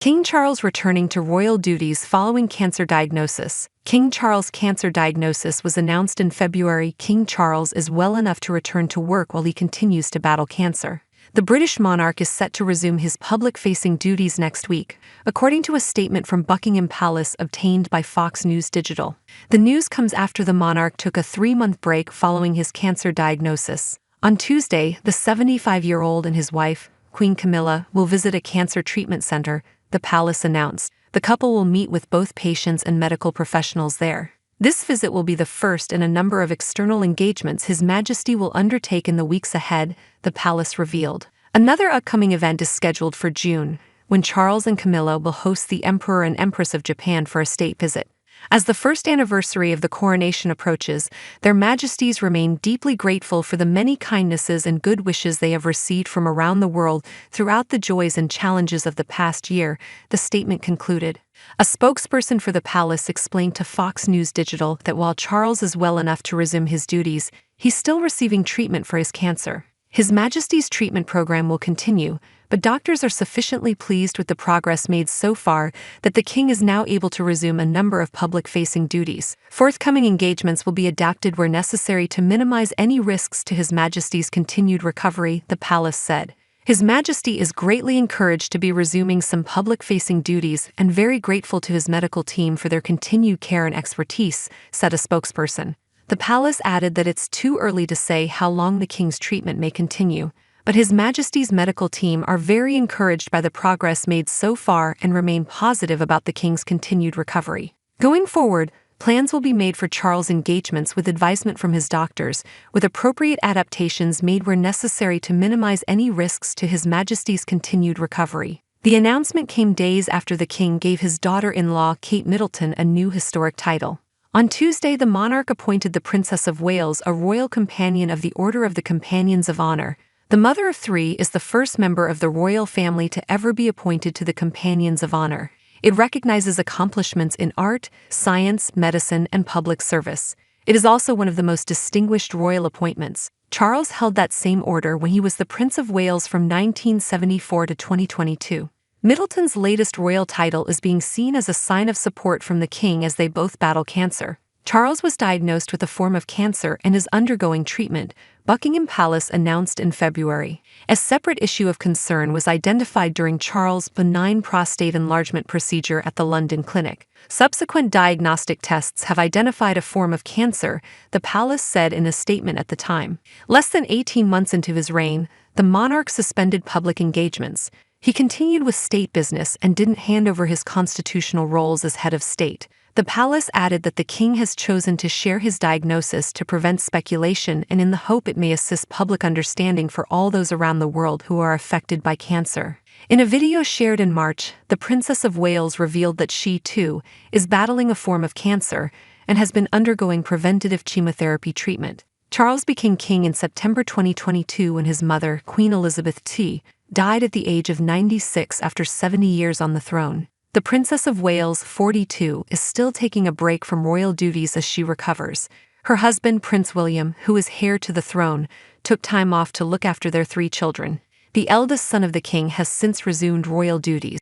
King Charles returning to royal duties following cancer diagnosis. King Charles' cancer diagnosis was announced in February. King Charles is well enough to return to work while he continues to battle cancer. The British monarch is set to resume his public-facing duties next week, according to a statement from Buckingham Palace obtained by Fox News Digital. The news comes after the monarch took a 3-month break following his cancer diagnosis. On Tuesday, the 75-year-old and his wife, Queen Camilla, will visit a cancer treatment center, the palace announced. The couple will meet with both patients and medical professionals there. This visit will be the first in a number of external engagements His Majesty will undertake in the weeks ahead, the palace revealed. Another upcoming event is scheduled for June, when Charles and Camilla will host the Emperor and Empress of Japan for a state visit. As the first anniversary of the coronation approaches, their Majesties remain deeply grateful for the many kindnesses and good wishes they have received from around the world throughout the joys and challenges of the past year, the statement concluded. A spokesperson for the palace explained to Fox News Digital that while Charles is well enough to resume his duties, he's still receiving treatment for his cancer. His Majesty's treatment program will continue, but doctors are sufficiently pleased with the progress made so far that the king is now able to resume a number of public-facing duties. Forthcoming engagements will be adapted where necessary to minimize any risks to His Majesty's continued recovery, the palace said. His Majesty is greatly encouraged to be resuming some public-facing duties and very grateful to his medical team for their continued care and expertise, said a spokesperson. The palace added that it's too early to say how long the king's treatment may continue, but His Majesty's medical team are very encouraged by the progress made so far and remain positive about the king's continued recovery. Going forward, plans will be made for Charles' engagements with advisement from his doctors, with appropriate adaptations made where necessary to minimize any risks to His Majesty's continued recovery. The announcement came days after the king gave his daughter-in-law Kate Middleton a new historic title. On Tuesday, the monarch appointed the Princess of Wales a Royal Companion of the Order of the Companions of Honor. The mother of 3 is the first member of the royal family to ever be appointed to the Companions of Honor. It recognizes accomplishments in art, science, medicine, and public service. It is also one of the most distinguished royal appointments. Charles held that same order when he was the Prince of Wales from 1974 to 2022. Middleton's latest royal title is being seen as a sign of support from the king as they both battle cancer. Charles was diagnosed with a form of cancer and is undergoing treatment, Buckingham Palace announced in February. A separate issue of concern was identified during Charles' benign prostate enlargement procedure at the London clinic. Subsequent diagnostic tests have identified a form of cancer, the palace said in a statement at the time. Less than 18 months into his reign, the monarch suspended public engagements. He continued with state business and didn't hand over his constitutional roles as head of state. The palace added that the king has chosen to share his diagnosis to prevent speculation and in the hope it may assist public understanding for all those around the world who are affected by cancer. In a video shared in March, the Princess of Wales revealed that she, too, is battling a form of cancer and has been undergoing preventative chemotherapy treatment. Charles became king in September 2022 when his mother, Queen Elizabeth II, died at the age of 96 after 70 years on the throne. The Princess of Wales, 42, is still taking a break from royal duties as she recovers. Her husband, Prince William, who is heir to the throne, took time off to look after their 3 children. The eldest son of the king has since resumed royal duties.